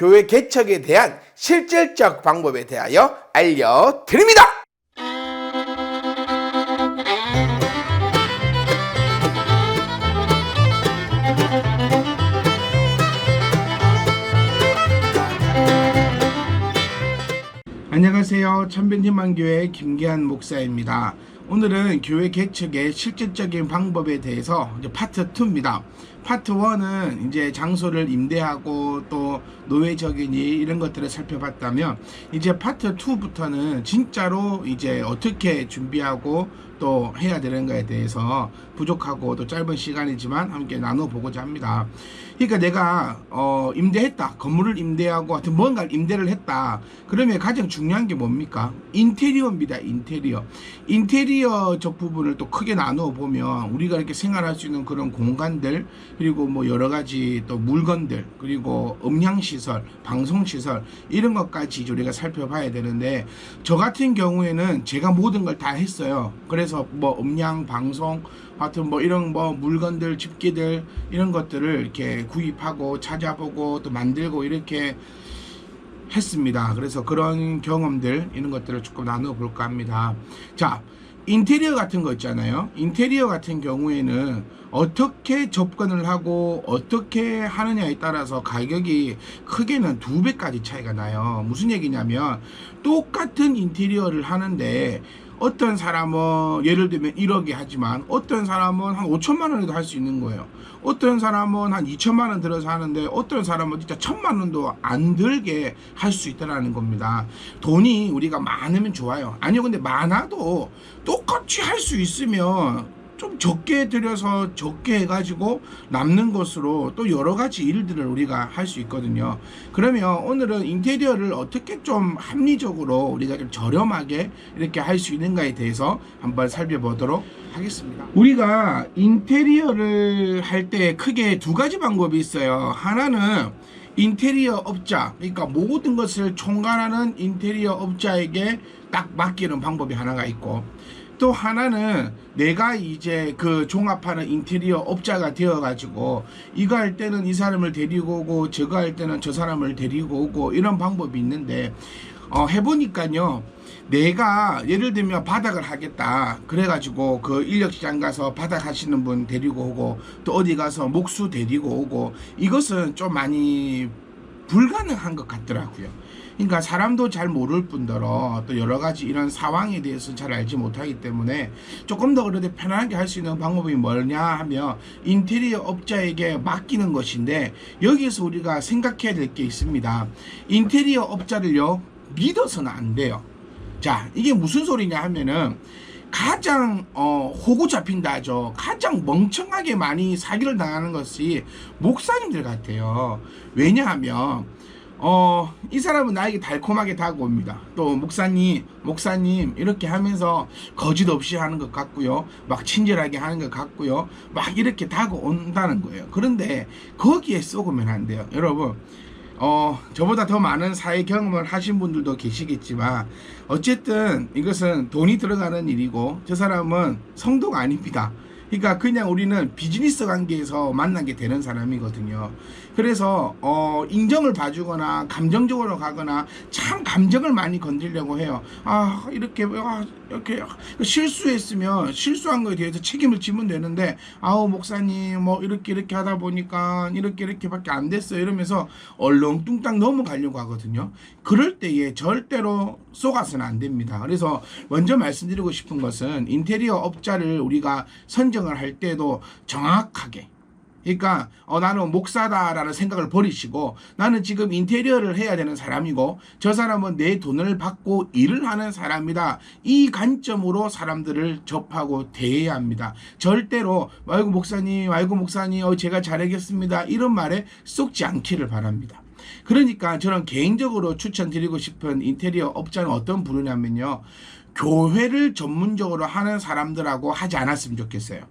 교회 개척에 대한 실질적 방법에 대하여 알려드립니다. 안녕하세요. 천변희망교회 김계한 목사입니다. 오늘은 교회 개척의 실질적인 방법에 대해서 이제 파트 2입니다. 파트 1은 이제 장소를 임대하고 또 노예적이니 이런 것들을 살펴봤다면, 이제 파트 2부터는 진짜로 이제 어떻게 준비하고 또 해야 되는가에 대해서 부족하고 또 짧은 시간이지만 함께 나눠보고자 합니다. 그러니까 내가 임대했다, 건물을 임대하고 하여튼 뭔가를 임대를 했다, 그러면 가장 중요한 게 뭡니까? 인테리어입니다. 인테리어적 부분을 또 크게 나누어 보면 우리가 이렇게 생활할 수 있는 그런 공간들, 그리고 뭐 여러 가지 또 물건들, 그리고 음향시설, 방송시설, 이런 것까지 우리가 살펴봐야 되는데, 저 같은 경우에는 제가 모든 걸 다 했어요. 그래서 뭐 음량, 방송, 하여튼 뭐 이런 뭐 물건들, 집기들, 이런 것들을 이렇게 구입하고 찾아보고 또 만들고 이렇게 했습니다. 그래서 그런 경험들, 이런 것들을 조금 나눠 볼까 합니다. 자, 인테리어 같은 거 있잖아요. 인테리어 같은 경우에는 어떻게 접근을 하고 어떻게 하느냐에 따라서 가격이 크게는 2배까지 차이가 나요. 무슨 얘기냐면, 똑같은 인테리어를 하는데 어떤 사람은 예를 들면 1억에 하지만 어떤 사람은 한 5천만 원에도 할 수 있는 거예요. 어떤 사람은 한 2천만 원 들어서 하는데 어떤 사람은 진짜 1,000만 원도 안 들게 할 수 있다는 겁니다. 돈이 우리가 많으면 좋아요. 아니요, 근데 많아도 똑같이 할 수 있으면 좀 적게 들여서 적게 해가지고 남는 것으로 또 여러 가지 일들을 우리가 할 수 있거든요. 그러면 오늘은 인테리어를 어떻게 좀 합리적으로 우리가 좀 저렴하게 이렇게 할 수 있는가에 대해서 한번 살펴보도록 하겠습니다. 우리가 인테리어를 할 때 크게 2가지 방법이 있어요. 하나는 인테리어 업자, 그러니까 모든 것을 총괄하는 인테리어 업자에게 딱 맡기는 방법이 하나가 있고, 또 하나는 내가 이제 그 종합하는 인테리어 업자가 되어가지고 이거 할 때는 이 사람을 데리고 오고 저거 할 때는 저 사람을 데리고 오고 이런 방법이 있는데, 해보니까요, 내가 예를 들면 바닥을 하겠다 그래가지고 그 인력시장 가서 바닥 하시는 분 데리고 오고 또 어디 가서 목수 데리고 오고, 이것은 좀 많이 불가능한 것 같더라고요. 그러니까 사람도 잘 모를 뿐더러 또 여러 가지 이런 상황에 대해서 잘 알지 못하기 때문에 조금 더 그래도 편하게 할 수 있는 방법이 뭐냐 하면 인테리어 업자에게 맡기는 것인데, 여기에서 우리가 생각해야 될 게 있습니다. 인테리어 업자를요, 믿어서는 안 돼요. 자, 이게 무슨 소리냐 하면은, 가장 호구 잡힌다 하죠. 가장 멍청하게 많이 사기를 당하는 것이 목사님들 같아요. 왜냐하면 이 사람은 나에게 달콤하게 다가옵니다. 또 목사님 이렇게 하면서 거짓 없이 하는 것 같고요, 막 친절하게 하는 것 같고요, 막 이렇게 다가온다는 거예요. 그런데 거기에 쏘으면 안 돼요. 여러분, 저보다 더 많은 사회 경험을 하신 분들도 계시겠지만 어쨌든 이것은 돈이 들어가는 일이고 저 사람은 성도가 아닙니다. 그러니까 그냥 우리는 비즈니스 관계에서 만나게 되는 사람이거든요. 그래서 인정을 봐주거나 감정적으로 가거나 참 감정을 많이 건드리려고 해요. 이렇게 실수했으면 실수한 거에 대해서 책임을 지면 되는데, 목사님 뭐 이렇게 하다 보니까 이렇게밖에 안 됐어요 이러면서 얼렁뚱땅 넘어가려고 하거든요. 그럴 때에 절대로 속아서는 안 됩니다. 그래서 먼저 말씀드리고 싶은 것은, 인테리어 업자를 우리가 선정을 할 때도 정확하게, 그러니까 나는 목사다라는 생각을 버리시고, 나는 지금 인테리어를 해야 되는 사람이고 저 사람은 내 돈을 받고 일을 하는 사람이다, 이 관점으로 사람들을 접하고 대해야 합니다. 절대로 아이고 목사님 제가 잘하겠습니다 이런 말에 쏙지 않기를 바랍니다. 그러니까 저는 개인적으로 추천드리고 싶은 인테리어 업자는 어떤 부류냐면요, 교회를 전문적으로 하는 사람들하고 하지 않았으면 좋겠어요.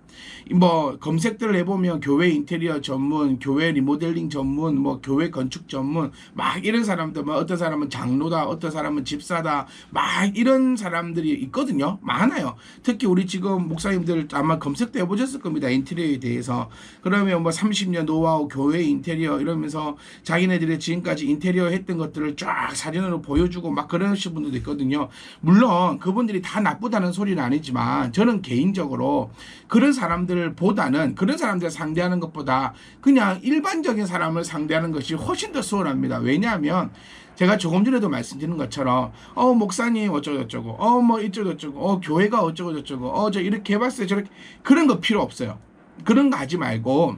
뭐 검색들을 해보면 교회 인테리어 전문, 교회 리모델링 전문, 뭐 교회 건축 전문, 막 이런 사람들, 뭐 어떤 사람은 장로다, 어떤 사람은 집사다, 막 이런 사람들이 있거든요. 많아요. 특히 우리 지금 목사님들 아마 검색도 해보셨을 겁니다. 인테리어에 대해서. 그러면 뭐 30년 노하우 교회 인테리어 이러면서 자기네들이 지금까지 인테리어 했던 것들을 쫙 사진으로 보여주고 막 그러신 분들도 있거든요. 물론 그분들이 다 나쁘다는 소리는 아니지만 저는 개인적으로 그런 사람들보다는, 그런 사람들 상대하는 것보다 그냥 일반적인 사람을 상대하는 것이 훨씬 더 수월합니다. 왜냐하면 제가 조금 전에도 말씀드린 것처럼 목사님 어쩌고저쩌고 뭐 이쩌고저쩌고 교회가 어쩌고저쩌고 저 이렇게 해봤어요 저렇게, 그런 거 필요 없어요. 그런 거 하지 말고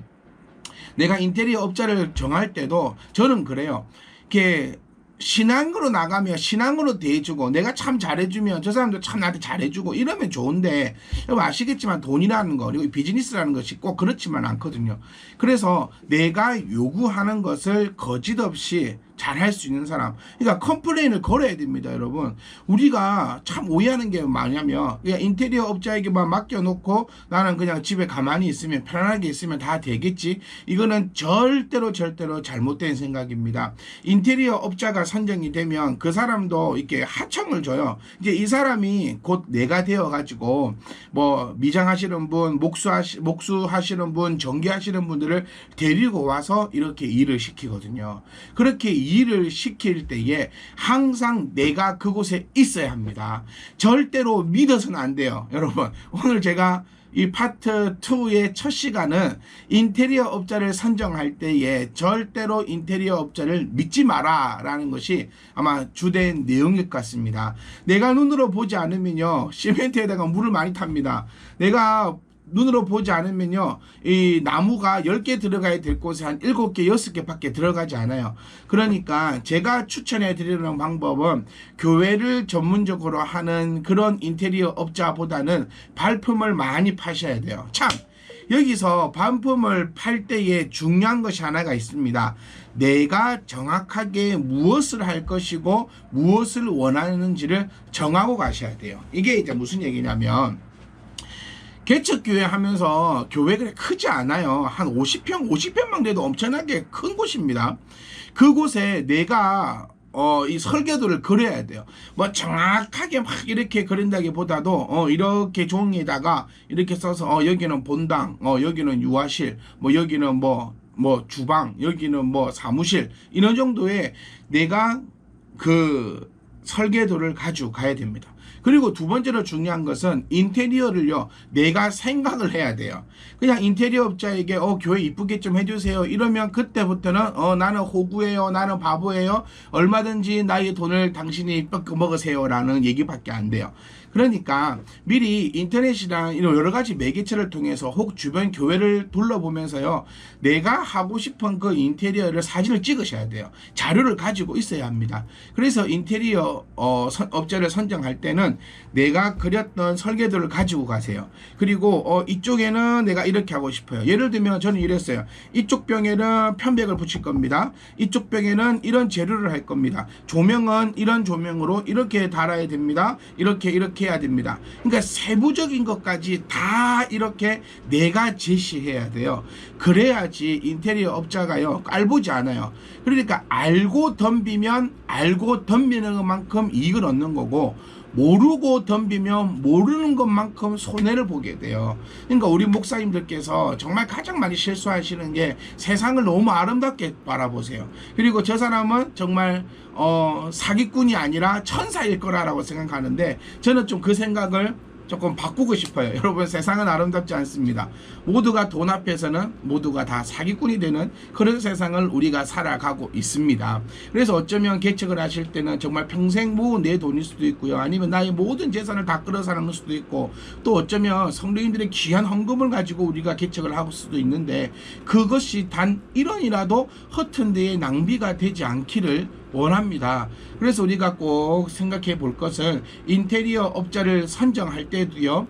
내가 인테리어 업자를 정할 때도 저는 그래요. 이렇게 신앙으로 나가면 신앙으로 대해주고 내가 참 잘해주면 저 사람도 참 나한테 잘해주고 이러면 좋은데, 여러분 아시겠지만 돈이라는 거 그리고 비즈니스라는 것이 꼭 그렇지만 않거든요. 그래서 내가 요구하는 것을 거짓 없이 잘할 수 있는 사람, 그러니까 컴플레인을 걸어야 됩니다. 여러분 우리가 참 오해하는 게 뭐냐면 그냥 인테리어 업자에게만 맡겨놓고 나는 그냥 집에 가만히 있으면 편안하게 있으면 다 되겠지, 이거는 절대로 잘못된 생각입니다. 인테리어 업자가 선정이 되면 그 사람도 이렇게 하청을 줘요. 이제 이 사람이 곧 내가 되어 가지고 뭐 미장하시는 분, 목수하시는 분, 전기하시는 분들을 데리고 와서 이렇게 일을 시키거든요. 그렇게 일을 시킬 때에 항상 내가 그곳에 있어야 합니다. 절대로 믿어서는 안 돼요. 여러분 오늘 제가 이 파트 2의 첫 시간은 인테리어 업자를 선정할 때에 절대로 인테리어 업자를 믿지 마라 라는 것이 아마 주된 내용일 것 같습니다. 내가 눈으로 보지 않으면요 시멘트에다가 물을 많이 탑니다. 내가 눈으로 보지 않으면요 이 나무가 10개 들어가야 될 곳에 한 7개 6개 밖에 들어가지 않아요. 그러니까 제가 추천해 드리는 방법은 교회를 전문적으로 하는 그런 인테리어 업자보다는 발품을 많이 파셔야 돼요. 참 여기서 반품을 팔 때에 중요한 것이 하나가 있습니다. 내가 정확하게 무엇을 할 것이고 무엇을 원하는지를 정하고 가셔야 돼요. 이게 이제 무슨 얘기냐면, 개척교회 하면서 교회가 크지 않아요. 한 50평만 돼도 엄청나게 큰 곳입니다. 그곳에 내가 이 설계도를 그려야 돼요. 뭐 정확하게 막 이렇게 그린다기보다도 이렇게 종이에다가 이렇게 써서 여기는 본당, 여기는 유아실, 뭐 여기는 뭐 주방, 여기는 뭐 사무실, 이런 정도의 내가 그 설계도를 가지고 가야 됩니다. 그리고 두 번째로 중요한 것은 인테리어를요 내가 생각을 해야 돼요. 그냥 인테리어 업자에게 교회 이쁘게 좀 해주세요 이러면 그때부터는 나는 호구예요, 나는 바보예요, 얼마든지 나의 돈을 당신이 먹으세요 라는 얘기밖에 안 돼요. 그러니까 미리 인터넷이랑 이런 여러 가지 매개체를 통해서 혹 주변 교회를 둘러보면서요 내가 하고 싶은 그 인테리어를 사진을 찍으셔야 돼요. 자료를 가지고 있어야 합니다. 그래서 인테리어 업자를 선정할 때는 내가 그렸던 설계도를 가지고 가세요. 그리고 이쪽에는 내가 이렇게 하고 싶어요. 예를 들면 저는 이랬어요. 이쪽 벽에는 편백을 붙일 겁니다. 이쪽 벽에는 이런 재료를 할 겁니다. 조명은 이런 조명으로 이렇게 달아야 됩니다. 이렇게 해야 됩니다. 그러니까 세부적인 것까지 다 이렇게 내가 제시해야 돼요. 그래야지 인테리어 업자가요 깔보지 않아요. 그러니까 알고 덤비면 알고 덤비는 것만큼 이익을 얻는 거고, 모르고 덤비면 모르는 것만큼 손해를 보게 돼요. 그러니까 우리 목사님들께서 정말 가장 많이 실수하시는 게 세상을 너무 아름답게 바라보세요. 그리고 저 사람은 정말 사기꾼이 아니라 천사일 거라고 생각하는데, 저는 좀 그 생각을 조금 바꾸고 싶어요. 여러분 세상은 아름답지 않습니다. 모두가 돈 앞에서는 모두가 다 사기꾼이 되는 그런 세상을 우리가 살아가고 있습니다. 그래서 어쩌면 개척을 하실 때는 정말 평생 모은 내 돈일 수도 있고요, 아니면 나의 모든 재산을 다 끌어 사는 수도 있고, 또 어쩌면 성도인들의 귀한 헌금을 가지고 우리가 개척을 할 수도 있는데, 그것이 단 1원이라도 허튼 데에 낭비가 되지 않기를 원합니다. 그래서 우리가 꼭 생각해 볼 것은 인테리어 업자를 선정할 때도요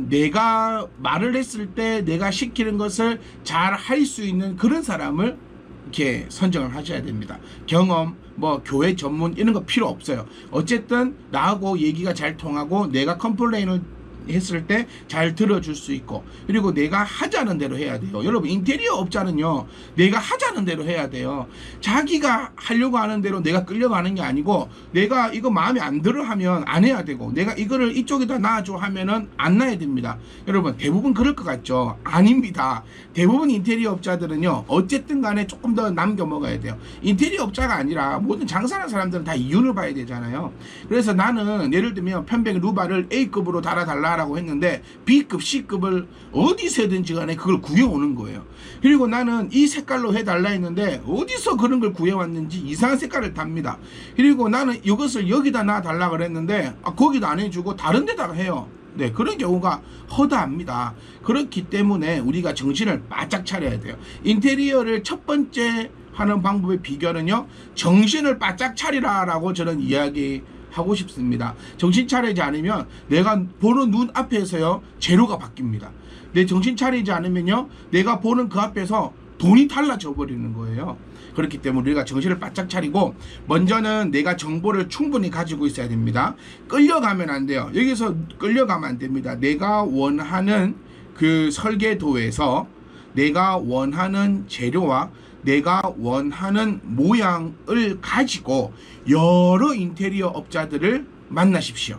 내가 말을 했을 때 내가 시키는 것을 잘 할 수 있는 그런 사람을 이렇게 선정을 하셔야 됩니다. 경험, 뭐 교회 전문 이런 거 필요 없어요. 어쨌든 나하고 얘기가 잘 통하고 내가 컴플레인을 했을 때 잘 들어줄 수 있고, 그리고 내가 하자는 대로 해야 돼요. 여러분, 인테리어 업자는요, 내가 하자는 대로 해야 돼요. 자기가 하려고 하는 대로 내가 끌려가는 게 아니고, 내가 이거 마음에 안 들어 하면 안 해야 되고, 내가 이거를 이쪽에다 놔줘 하면은 안 놔야 됩니다. 여러분, 대부분 그럴 것 같죠? 아닙니다. 대부분 인테리어 업자들은요, 어쨌든 간에 조금 더 남겨 먹어야 돼요. 인테리어 업자가 아니라 모든 장사하는 사람들은 다 이윤을 봐야 되잖아요. 그래서 나는 예를 들면 편백 루바를 A급으로 달아달라고 했는데 B급, C급을 어디서든지 간에 그걸 구해오는 거예요. 그리고 나는 이 색깔로 해달라 했는데 어디서 그런 걸 구해왔는지 이상한 색깔을 답니다. 그리고 나는 이것을 여기다 놔달라 그랬는데 거기도 안 해주고 다른 데다가 해요. 네, 그런 경우가 허다합니다. 그렇기 때문에 우리가 정신을 바짝 차려야 돼요. 인테리어를 첫 번째 하는 방법의 비결은요, 정신을 바짝 차리라라고 저는 이야기하고 싶습니다. 정신 차리지 않으면 내가 보는 눈 앞에서요, 재료가 바뀝니다. 내 정신 차리지 않으면요, 내가 보는 그 앞에서 돈이 달라져 버리는 거예요. 그렇기 때문에 우리가 정신을 바짝 차리고, 먼저는 내가 정보를 충분히 가지고 있어야 됩니다. 끌려가면 안 돼요. 여기서 끌려가면 안 됩니다. 내가 원하는 그 설계도에서 내가 원하는 재료와 내가 원하는 모양을 가지고 여러 인테리어 업자들을 만나십시오.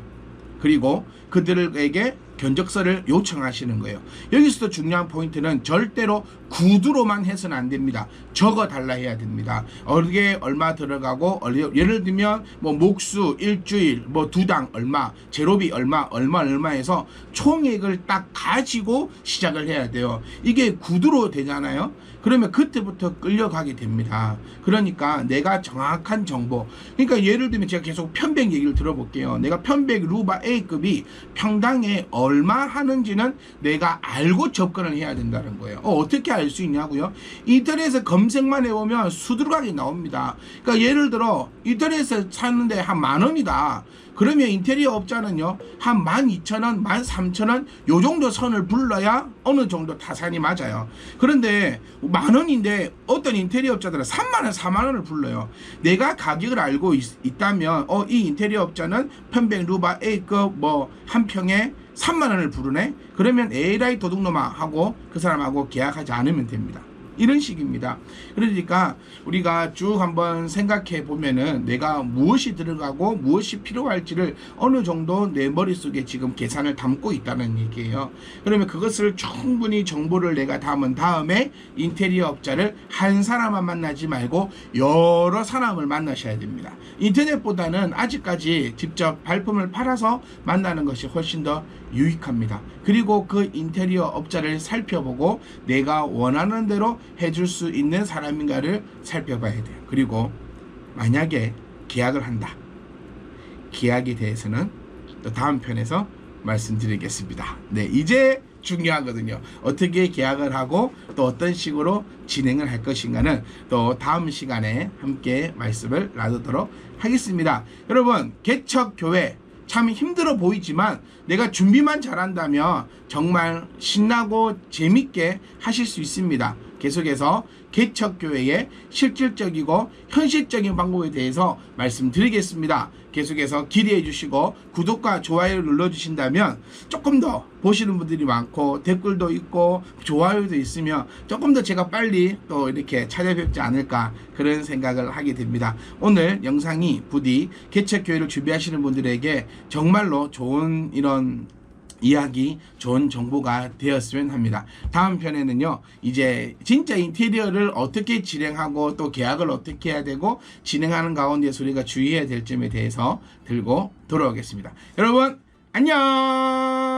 그리고 그들에게 견적서를 요청하시는 거예요. 여기서도 중요한 포인트는 절대로 구두로만 해서는 안 됩니다. 적어 달라 해야 됩니다. 어디에 얼마 들어가고, 예를 들면 뭐 목수 일주일, 뭐 두당 얼마, 제로비 얼마 해서 총액을 딱 가지고 시작을 해야 돼요. 이게 구두로 되잖아요. 그러면 그때부터 끌려가게 됩니다. 그러니까 내가 정확한 정보, 그러니까 예를 들면 제가 계속 편백 얘기를 들어볼게요. 내가 편백 루바 A급이 평당에 얼마 하는지는 내가 알고 접근을 해야 된다는 거예요. 어떻게 알 수 있냐고요? 인터넷에 검색만 해보면 수두룩하게 나옵니다. 그러니까 예를 들어 인터넷에서 사는데 한 10,000원이다. 그러면 인테리어 업자는요, 한 12,000원, 13,000원 요 정도 선을 불러야 어느 정도 타산이 맞아요. 그런데 10,000원인데 어떤 인테리어 업자들은 30,000원, 40,000원을 불러요. 내가 가격을 알고 있다면 이 인테리어 업자는 편백 루바 A급 뭐 한 평에 30,000원을 부르네? 그러면 에라이 도둑놈아 하고 그 사람하고 계약하지 않으면 됩니다. 이런 식입니다. 그러니까 우리가 쭉 한번 생각해 보면은 내가 무엇이 들어가고 무엇이 필요할지를 어느 정도 내 머릿속에 지금 계산을 담고 있다는 얘기예요. 그러면 그것을 충분히 정보를 내가 담은 다음에 인테리어 업자를 한 사람만 만나지 말고 여러 사람을 만나셔야 됩니다. 인터넷보다는 아직까지 직접 발품을 팔아서 만나는 것이 훨씬 더 유익합니다. 그리고 그 인테리어 업자를 살펴보고 내가 원하는 대로 해줄 수 있는 사람인가를 살펴봐야 돼요. 그리고 만약에 계약을 한다. 계약에 대해서는 또 다음 편에서 말씀드리겠습니다. 네, 이제 중요하거든요. 어떻게 계약을 하고 또 어떤 식으로 진행을 할 것인가는 또 다음 시간에 함께 말씀을 나누도록 하겠습니다. 여러분, 개척교회 참 힘들어 보이지만 내가 준비만 잘한다면 정말 신나고 재밌게 하실 수 있습니다. 계속해서 개척교회의 실질적이고 현실적인 방법에 대해서 말씀드리겠습니다. 계속해서 기대해 주시고 구독과 좋아요를 눌러주신다면 조금 더 보시는 분들이 많고 댓글도 있고 좋아요도 있으면 조금 더 제가 빨리 또 이렇게 찾아뵙지 않을까 그런 생각을 하게 됩니다. 오늘 영상이 부디 개척교회를 준비하시는 분들에게 정말로 좋은 이런 이야기, 좋은 정보가 되었으면 합니다. 다음 편에는요, 이제 진짜 인테리어를 어떻게 진행하고 또 계약을 어떻게 해야 되고 진행하는 가운데서 우리가 주의해야 될 점에 대해서 들고 돌아오겠습니다. 여러분, 안녕!